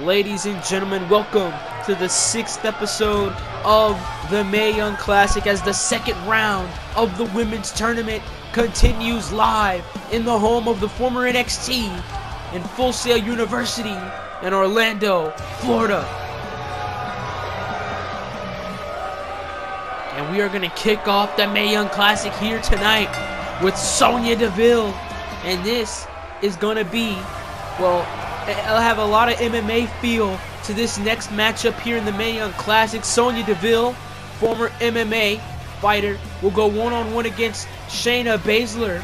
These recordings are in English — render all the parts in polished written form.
Ladies and gentlemen, welcome to the 6th episode of the Mae Young Classic as the second round of the women's tournament continues live in the home of the former NXT in Full Sail University in Orlando, Florida. And we are going to kick off the Mae Young Classic here tonight with Sonya Deville. And this is going to be, well, I'll have a lot of MMA feel to this next matchup here in the Mae Young Classic. Sonya Deville, former MMA fighter, will go one-on-one against Shayna Baszler.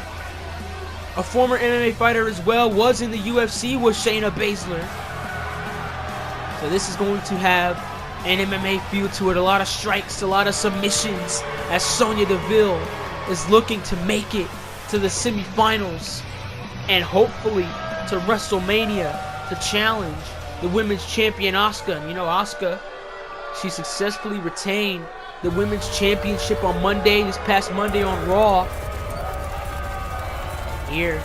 A former MMA fighter as well, was in the UFC with Shayna Baszler. So this is going to have an MMA feel to it. A lot of strikes, a lot of submissions, as Sonya Deville is looking to make it to the semifinals and hopefully to WrestleMania to challenge the women's champion Asuka. And you know, Asuka, she successfully retained the women's championship on Monday, this past Monday on Raw. Here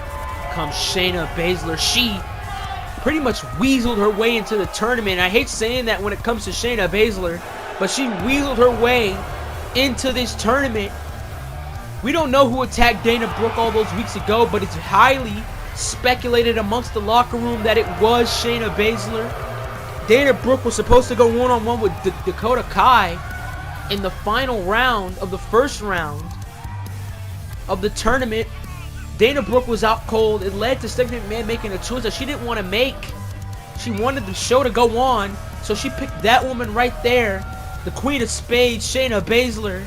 comes Shayna Baszler. She pretty much weaseled her way into the tournament. I hate saying that when it comes to Shayna Baszler, but she weaseled her way into this tournament. We don't know who attacked Dana Brooke all those weeks ago, but it's highly speculated amongst the locker room that it was Shayna Baszler. Dana Brooke was supposed to go one-on-one with Dakota Kai in the final round of the first round of the tournament. Dana Brooke was out cold. It led to Stephanie McMahon making a choice that she didn't want to make. She wanted the show to go on, so she picked that woman right there, the Queen of Spades, Shayna Baszler.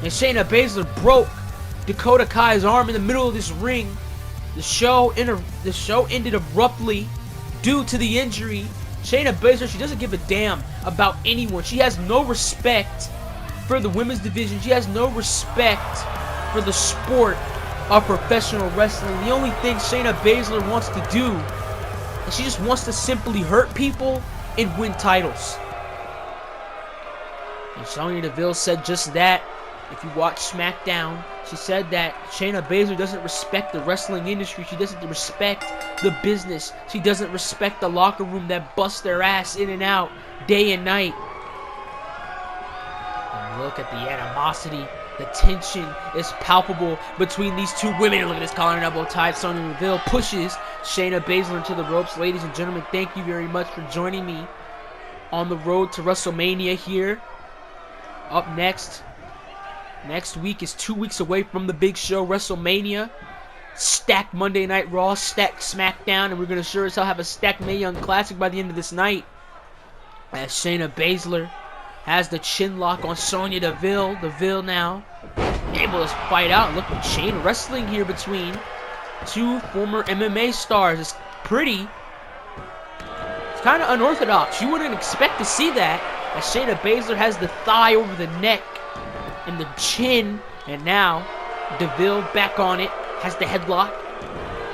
And Shayna Baszler broke Dakota Kai's arm in the middle of this ring. The show ended abruptly due to the injury. Shayna Baszler, she doesn't give a damn about anyone. She has no respect for the women's division. She has no respect for the sport of professional wrestling. The only thing Shayna Baszler wants to do is she just wants to simply hurt people and win titles. And Sonya Deville said just that. If you watch SmackDown, she said that Shayna Baszler doesn't respect the wrestling industry. She doesn't respect the business. She doesn't respect the locker room that busts their ass in and out day and night. And look at the animosity. The tension is palpable between these two women. Look at this collar and elbow tie. Sonya Deville pushes Shayna Baszler into the ropes. Ladies and gentlemen, thank you very much for joining me on the road to WrestleMania here. Up next week is 2 weeks away from the big show, WrestleMania. Stacked Monday Night Raw, stacked SmackDown, and we're going to sure as hell have a stacked Mae Young Classic by the end of this night. As Shayna Baszler has the chin lock on Sonya Deville. Deville now able to fight out. Look at chain wrestling here between two former MMA stars. It's kind of unorthodox. You wouldn't expect to see that, as Shayna Baszler has the thigh over the neck and the chin, and now Deville back on it, has the headlock.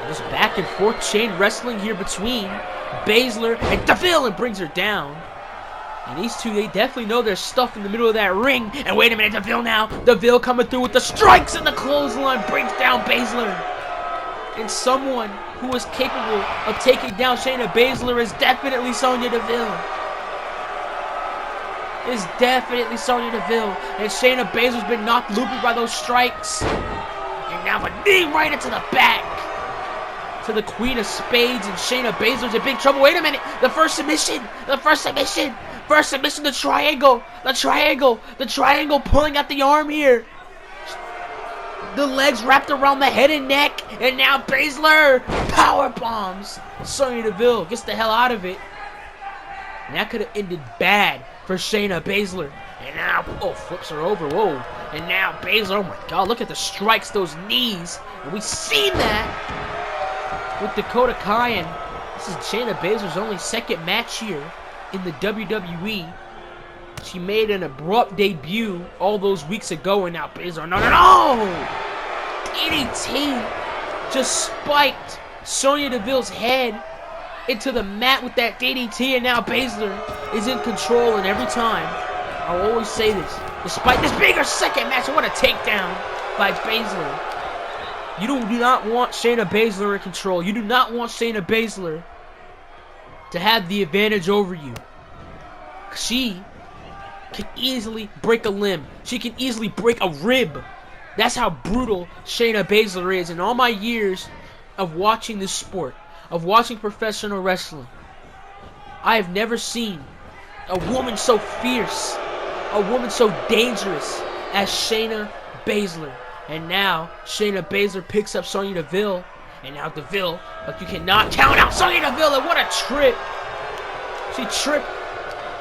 Just back and forth chain wrestling here between Baszler and Deville, and brings her down. And these two, they definitely know their stuff in the middle of that ring. And wait a minute, Deville now. Deville coming through with the strikes, and the clothesline brings down Baszler. And someone who is capable of taking down Shayna Baszler is definitely Sonya Deville. Is definitely Sonya Deville. And Shayna Baszler's been knocked loopy by those strikes. And now a knee right into the back to the Queen of Spades, and Shayna Baszler's in big trouble. Wait a minute. The first submission. First submission, the triangle pulling out the arm here. The legs wrapped around the head and neck, and now Baszler power bombs Sonya Deville. Gets the hell out of it. And that could have ended bad for Shayna Baszler. And now, flips her over, whoa. And now Baszler, oh my god, look at the strikes, those knees. And we've seen that with Dakota Kai, and this is Shayna Baszler's only second match here in the WWE. She made an abrupt debut all those weeks ago, and now Baszler, no! DDT just spiked Sonya Deville's head into the mat with that DDT, and now Baszler is in control, and every time, I'll always say this, despite this bigger second match, what a takedown by Baszler. You do not want Shayna Baszler in control. You do not want Shayna Baszler to have the advantage over you. She can easily break a limb. She can easily break a rib. That's how brutal Shayna Baszler is. In all my years of watching this sport, of watching professional wrestling, I have never seen a woman so fierce, a woman so dangerous as Shayna Baszler. And now Shayna Baszler picks up Sonya Deville. And now Deville, but you cannot count out Sonya Deville. And what a trip. She tripped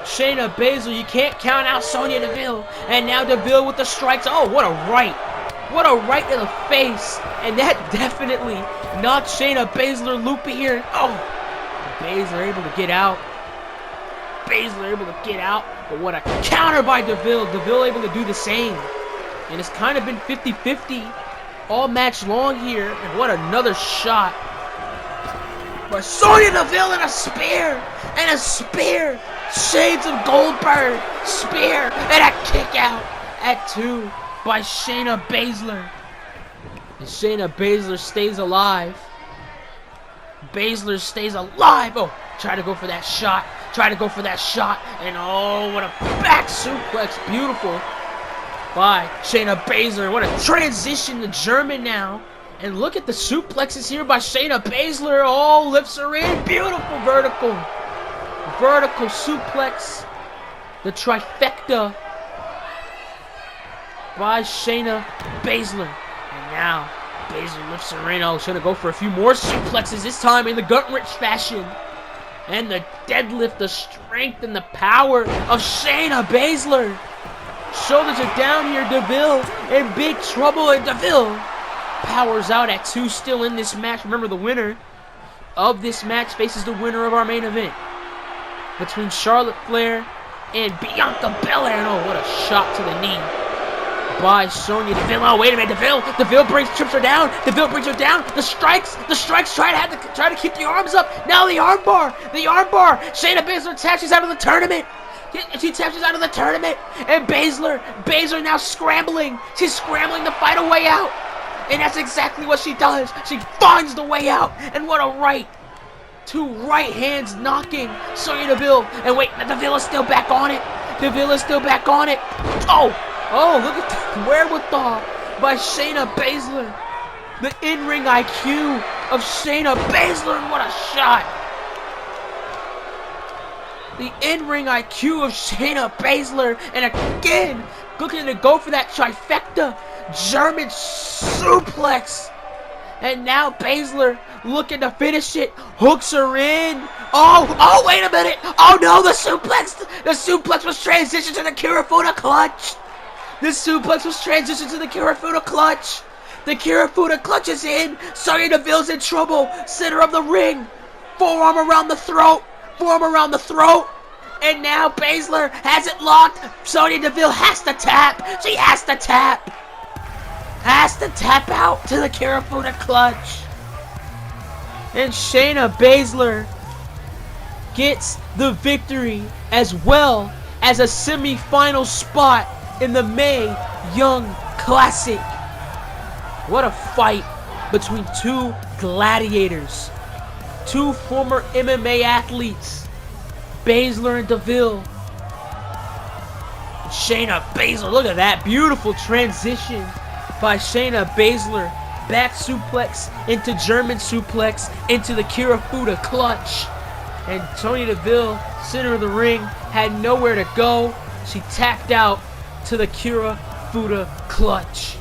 Shayna Baszler. You can't count out Sonya Deville. And now Deville with the strikes. Oh, what a right. What a right to the face. And that definitely knocked Shayna Baszler loopy here. Oh, Baszler able to get out. Baszler able to get out. But what a counter by Deville. Deville able to do the same. And it's kind of been 50-50 all match long here. And what another shot. But Sonya Deville and a spear. And a spear. Shades of Goldberg. Spear. And a kick out at 2 by Shayna Baszler. And Shayna Baszler stays alive. Baszler stays alive. Oh, try to go for that shot. Try to go for that shot. And oh, what a back suplex. Beautiful by Shayna Baszler. What a transition to German now. And look at the suplexes here by Shayna Baszler. Oh, lifts her in. Beautiful vertical. Vertical suplex. The trifecta by Shayna Baszler. And now Baszler lifts her in. Oh, she's gonna go for a few more suplexes, this time in the gut-wrench fashion. And the deadlift, the strength and the power of Shayna Baszler. Shoulders are down here. Deville in big trouble. And Deville powers out at 2 still in this match. Remember, the winner of this match faces the winner of our main event between Charlotte Flair and Bianca Belair. And oh, what a shot to the knee by Sonya Deville. Oh, wait a minute. Deville trips her down. Deville brings her down. The strikes. Try to keep the arms up. Now the armbar. Shayna Baszler taps. She's out of the tournament. She taps. She's out of the tournament. And Baszler now scrambling. She's scrambling to fight a way out. And that's exactly what she does. She finds the way out. And what a right. 2 right hands knocking Sonya Deville. And wait, Deville is still back on it. Oh, look at the wherewithal by Shayna Baszler. The in-ring IQ of Shayna Baszler. And what a shot. The in-ring IQ of Shayna Baszler. And again, looking to go for that trifecta German suplex. And now Baszler looking to finish it. Hooks her in. Oh, wait a minute. Oh no, the suplex. The suplex was transitioned to the Kirifuda clutch. The Kirifuda clutch is in. Sonya Deville's in trouble. Center of the ring. Forearm around the throat. And now Baszler has it locked. Sonya Deville has to tap. She has to tap. Out to the Kirifuda clutch. And Shayna Baszler gets the victory as well as a semi-final spot in the Mae Young Classic. What a fight between 2 gladiators, 2 former MMA athletes, Baszler and Deville. Shayna Baszler, look at that beautiful transition by Shayna Baszler. Back suplex into German suplex into the Kirifuda clutch. And Sonya Deville, center of the ring, had nowhere to go. She tapped out to the Kirifuda clutch.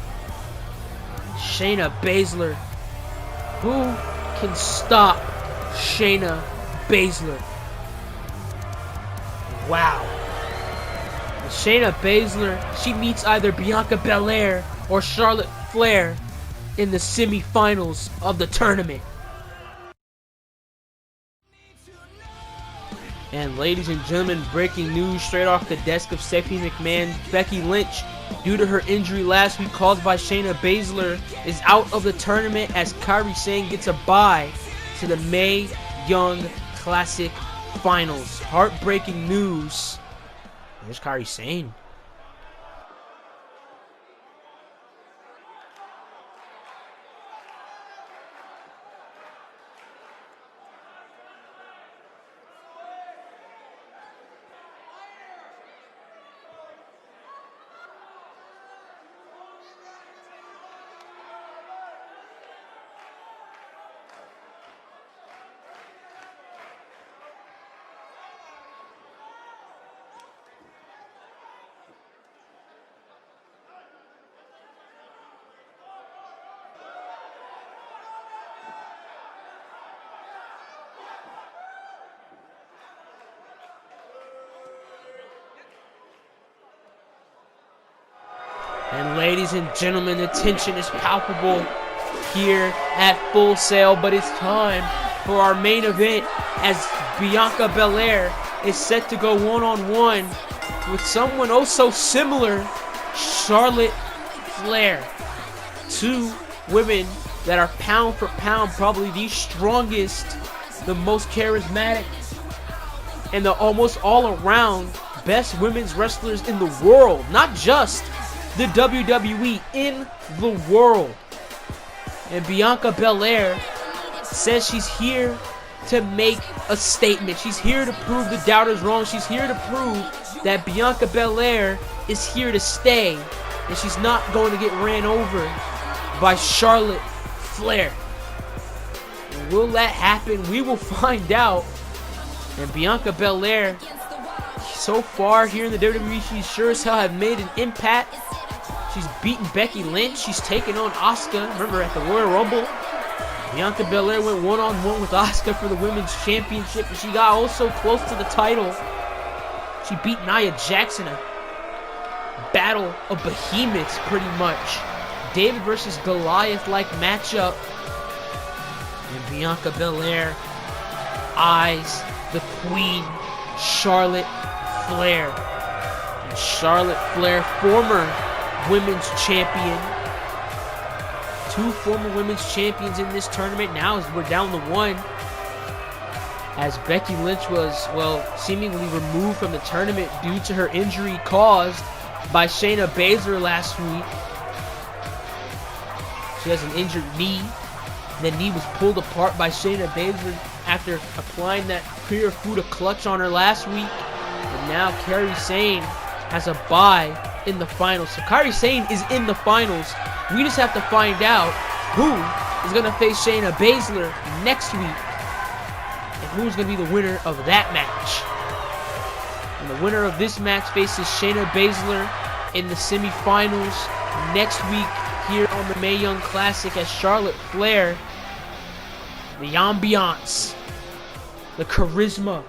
Shayna Baszler. Who can stop Shayna Baszler? Wow. And Shayna Baszler, she meets either Bianca Belair or Charlotte Flair in the semi-finals of the tournament. And ladies and gentlemen, breaking news straight off the desk of Stephanie McMahon. Becky Lynch, due to her injury last week caused by Shayna Baszler, is out of the tournament as Kairi Sane gets a bye to the Mae Young Classic Finals. Heartbreaking news. There's Kairi Sane. And ladies and gentlemen, the tension is palpable here at Full Sail, but it's time for our main event as Bianca Belair is set to go one-on-one with someone oh so similar, Charlotte Flair. Two women that are pound for pound probably the strongest, the most charismatic, and the almost all-around best women's wrestlers in the world. Not just the WWE, in the world. And Bianca Belair says she's here to make a statement. She's here to prove the doubters wrong. She's here to prove that Bianca Belair is here to stay. And she's not going to get ran over by Charlotte Flair. And will that happen? We will find out. And Bianca Belair, so far here in the WWE, she sure as hell have made an impact. She's beaten Becky Lynch. She's taken on Asuka. Remember at the Royal Rumble, Bianca Belair went one-on-one with Asuka for the Women's Championship, and she got also close to the title. She beat Nia Jax in a battle of behemoths, pretty much. David versus Goliath-like matchup. And Bianca Belair eyes the Queen, Charlotte Flair. And Charlotte Flair, former women's champion. Two former women's champions in this tournament. Now as we're down to one, as Becky Lynch was, well, seemingly removed from the tournament due to her injury caused by Shayna Baszler last week. She has an injured knee. The knee was pulled apart by Shayna Baszler after applying that Pure Fuda clutch on her last week. And now Kairi Sane has a bye in the finals. So Kairi Sane is in the finals. We just have to find out who is going to face Shayna Baszler next week. And who's going to be the winner of that match. And the winner of this match faces Shayna Baszler in the semifinals next week here on the Mae Young Classic as Charlotte Flair, the ambiance, the charisma,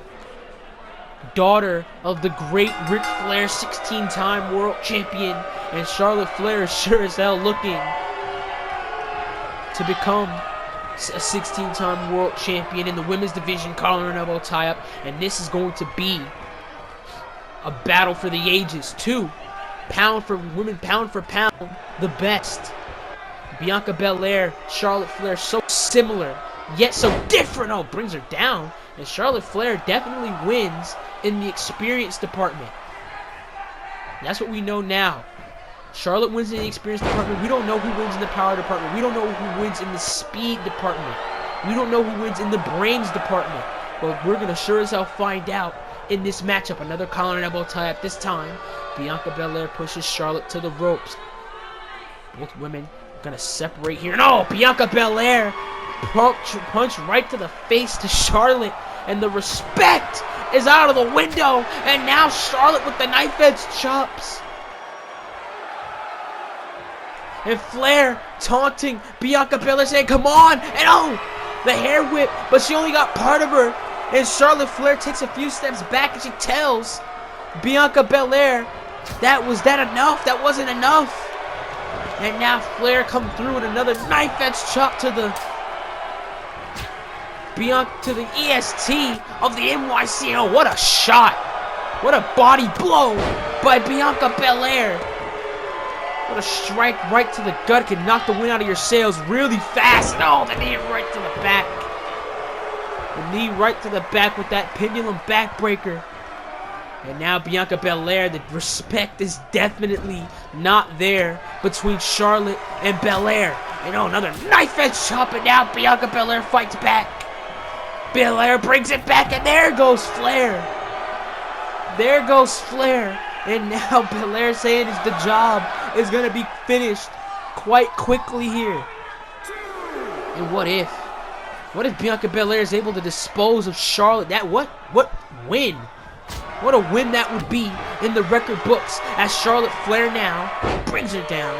daughter of the great Ric Flair, 16-time world champion, and Charlotte Flair is sure as hell looking to become a 16-time world champion in the women's division, collar and elbow tie-up, and this is going to be a battle for the ages. Two, pound for women, pound for pound, the best. Bianca Belair, Charlotte Flair, so similar, yet so different. Oh, brings her down. And Charlotte Flair definitely wins in the experience department. That's what we know now. Charlotte wins in the experience department. We don't know who wins in the power department. We don't know who wins in the speed department. We don't know who wins in the brains department. But we're going to sure as hell find out in this matchup. Another collar and elbow tie-up. This time, Bianca Belair pushes Charlotte to the ropes. Both women are going to separate here. No! Bianca Belair punch right to the face to Charlotte. And the respect is out of the window. And now Charlotte with the knife-edge chops. And Flair taunting Bianca Belair, saying, come on! And oh! The hair whip. But she only got part of her. And Charlotte Flair takes a few steps back and she tells Bianca Belair, was that enough? That wasn't enough. And now Flair come through with another knife-edge chop to the EST of the NYC. Oh, what a shot. What a body blow by Bianca Belair. What a strike right to the gut. Can knock the wind out of your sails really fast. Oh, the knee right to the back. The knee right to the back with that pendulum backbreaker. And now Bianca Belair, the respect is definitely not there between Charlotte and Belair. And oh, another knife-edge chop, and now Bianca Belair fights back. Belair brings it back, and there goes Flair. There goes Flair. And now Belair saying the job is going to be finished quite quickly here. And what if Bianca Belair is able to dispose of Charlotte? What win? What a win that would be in the record books as Charlotte Flair now brings her down.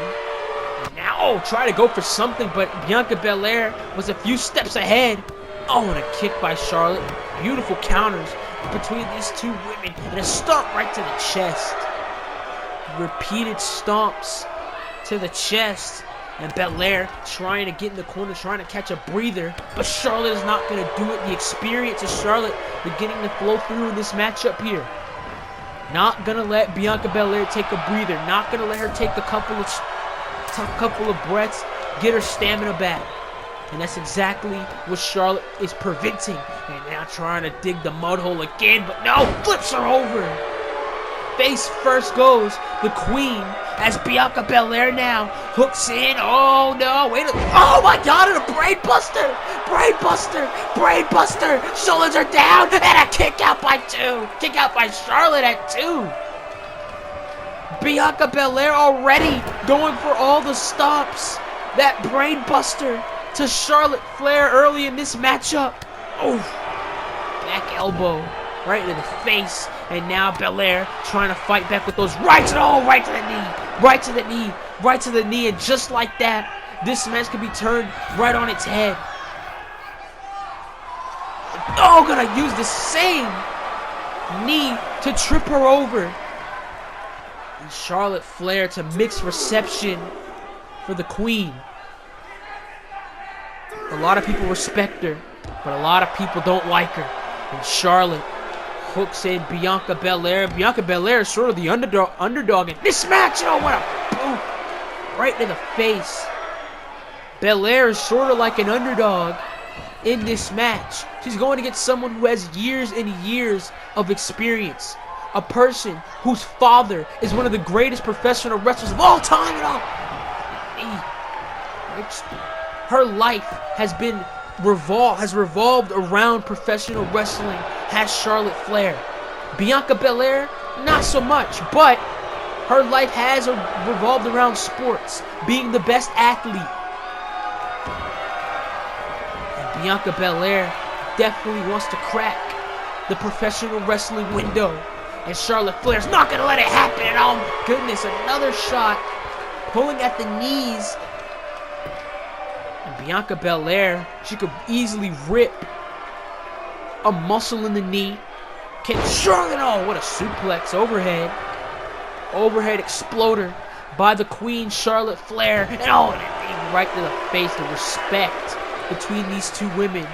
And now, oh, try to go for something, but Bianca Belair was a few steps ahead. Oh, and a kick by Charlotte. Beautiful counters between these two women. And a stomp right to the chest. Repeated stomps to the chest. And Belair trying to get in the corner, trying to catch a breather. But Charlotte is not going to do it. The experience of Charlotte beginning to flow through in this matchup here. Not going to let Bianca Belair take a breather. Not going to let her take a couple of breaths. Get her stamina back. And that's exactly what Charlotte is preventing. And now trying to dig the mud hole again. But no, flips her over. Face first goes the Queen as Bianca Belair now hooks in. Oh no, wait a, oh my god, and a brain buster! Brain buster! Brain buster! Shoulders are down, and a kick out by 2. Kick out by Charlotte at 2. Bianca Belair already going for all the stops. That brain buster to Charlotte Flair early in this matchup. Oh, back elbow right into the face. And now Belair trying to fight back with those rights. Oh, right to the knee. Right to the knee. Right to the knee. And just like that, this match can be turned right on its head. Oh, gonna use the same knee to trip her over. And Charlotte Flair to mixed reception for the Queen. A lot of people respect her, but a lot of people don't like her. And Charlotte hooks in Bianca Belair. Bianca Belair is sort of the underdog in this match. Oh, what a boot right in the face. Belair is sort of like an underdog in this match. She's going to get someone who has years and years of experience. A person whose father is one of the greatest professional wrestlers of all time. Her life has revolved around professional wrestling. Has Charlotte Flair. Bianca Belair, not so much, but her life has revolved around sports, being the best athlete. And Bianca Belair definitely wants to crack the professional wrestling window. And Charlotte Flair's not going to let it happen. And oh my goodness, another shot. Pulling at the knees. And Bianca Belair, she could easily rip a muscle in the knee. Can Charlotte, oh, what a suplex overhead. Overhead exploder by the Queen Charlotte Flair. And oh, and right to the face. The respect between these two women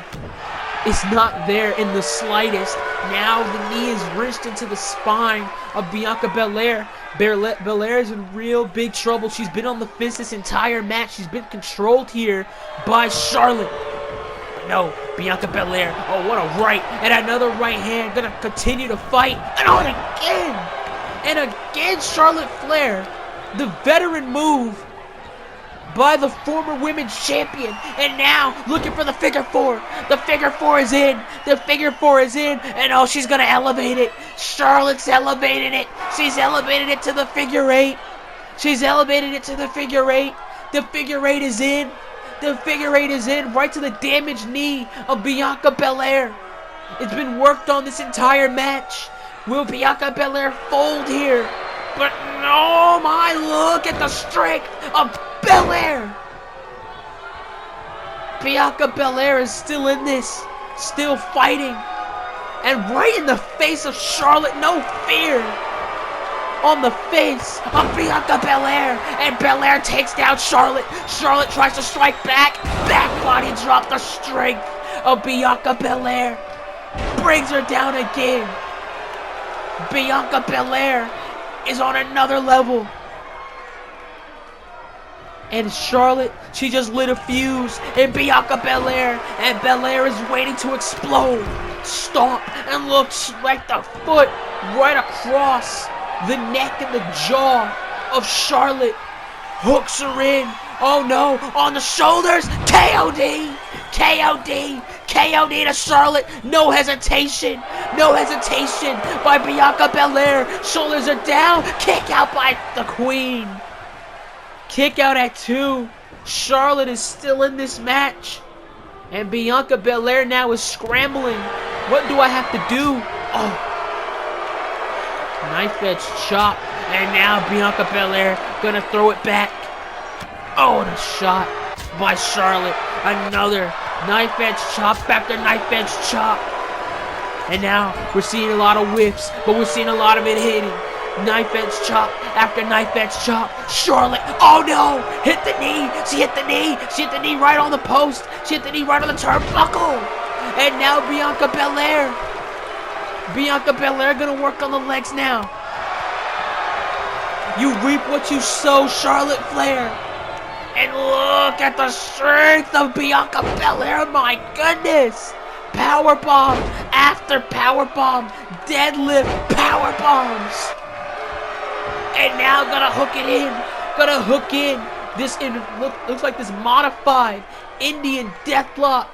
is not there in the slightest. Now the knee is wrenched into the spine of Bianca Belair. Belair is in real big trouble. She's been on the fence this entire match. She's been controlled here by Charlotte. No, Bianca Belair. Oh, what a right. And another right hand. Gonna continue to fight. And on again. And again, Charlotte Flair. The veteran move by the former women's champion. And now looking for the figure 4. The figure 4 is in. The figure 4 is in. And oh, she's gonna elevate it. Charlotte's elevated it. She's elevated it to the figure 8. She's elevated it to the figure 8. The figure 8 is in. The figure 8 is in, right to the damaged knee of Bianca Belair. It's been worked on this entire match. Will Bianca Belair fold here? But no, my, look at the strength of Belair. Bianca Belair is still in this, still fighting. And right in the face of Charlotte, no fear. On the face of Bianca Belair, and Belair takes down Charlotte. Charlotte tries to strike back. Back body drop. The strength of Bianca Belair brings her down again. Bianca Belair is on another level. And Charlotte, she just lit a fuse in Bianca Belair, and Belair is waiting to explode. Stomp, and looks like the foot right across the neck and the jaw of Charlotte. Hooks her in. Oh no, on the shoulders. KOD. KOD. KOD to Charlotte. No hesitation. No hesitation by Bianca Belair. Shoulders are down. Kick out by the Queen. Kick out at 2. Charlotte is still in this match. And Bianca Belair now is scrambling. What do I have to do? Oh. Knife edge chop, and now Bianca Belair gonna throw it back. Oh, and a shot by Charlotte. Another knife edge chop after knife edge chop. And now we're seeing a lot of whiffs, but we're seeing a lot of it hitting. Knife edge chop after knife edge chop. Charlotte, oh no, hit the knee. She hit the knee. She hit the knee right on the post. She hit the knee right on the turnbuckle. And now Bianca Belair. Bianca Belair gonna work on the legs now. You reap what you sow, Charlotte Flair. And look at the strength of Bianca Belair, my goodness. Powerbomb after powerbomb, deadlift powerbombs. And now gonna hook it in. Gonna hook in. This looks like this modified Indian deathlock.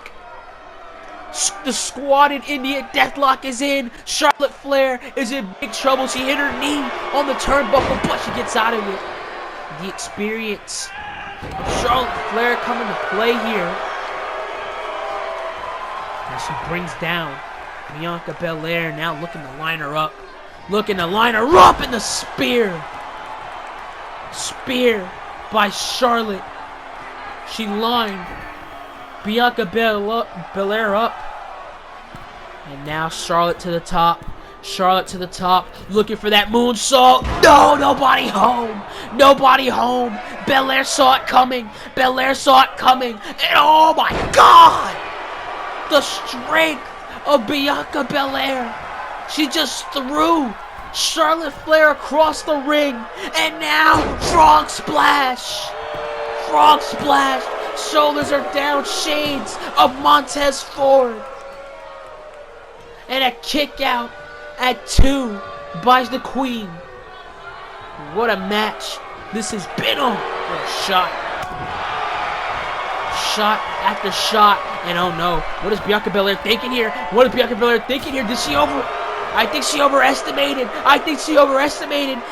The squatted Indian deathlock is in. Charlotte Flair is in big trouble. She hit her knee on the turnbuckle, but she gets out of it. The experience of Charlotte Flair coming to play here. And she brings down Bianca Belair, now looking to line her up. Looking to line her up in the spear. Spear by Charlotte. She lined Bianca Belair up. And now Charlotte to the top. Charlotte to the top. Looking for that moonsault. No, nobody home. Nobody home. Belair saw it coming. Belair saw it coming. And oh my God! The strength of Bianca Belair. She just threw Charlotte Flair across the ring. And now frog splash. Frog splash. Shoulders are down. Shades of Montez Ford. And a kick out at 2 by the Queen. What a match this has been on. What a shot. Shot after shot. And oh no, what is Bianca Belair thinking here? What is Bianca Belair thinking here? I think she overestimated.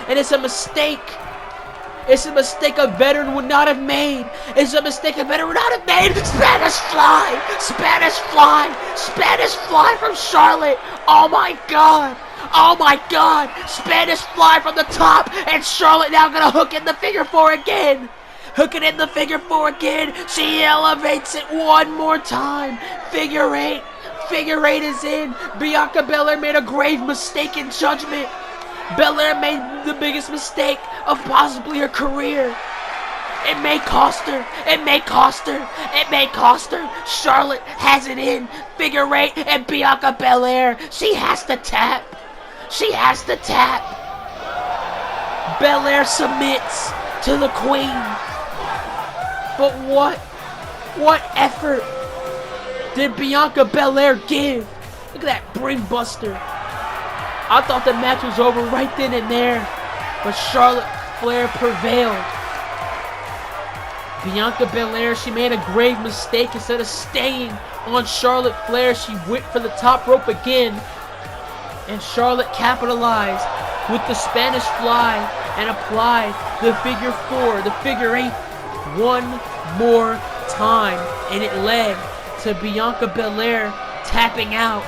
And it's a mistake. It's a mistake a veteran would not have made. Spanish fly. Spanish fly. Spanish fly from Charlotte. Oh my God. Spanish fly from the top. And Charlotte now gonna hook in the figure 4 again. She elevates it one more time. Figure 8. Figure 8 is in. Bianca Belair made a grave mistake in judgment. Belair made the biggest mistake of possibly her career. It may cost her. Charlotte has it in. Figure 8 and Bianca Belair. She has to tap. Belair submits to the Queen. But what effort did Bianca Belair give? Look at that brain buster. I thought the match was over right then and there, but Charlotte Flair prevailed. Bianca Belair, she made a grave mistake. Instead of staying on Charlotte Flair, she went for the top rope again, and Charlotte capitalized with the Spanish fly and applied the figure 4, the figure 8, one more time, and it led to Bianca Belair tapping out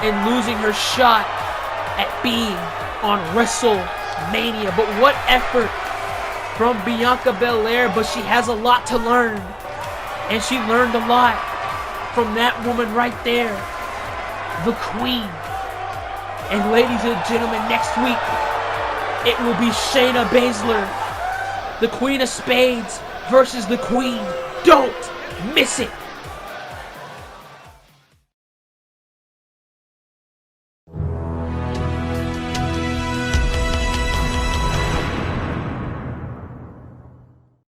and losing her shot at being on WrestleMania. But what effort from Bianca Belair, but she has a lot to learn. And she learned a lot from that woman right there, the Queen. And ladies and gentlemen, next week, it will be Shayna Baszler, the Queen of Spades versus the Queen. Don't miss it.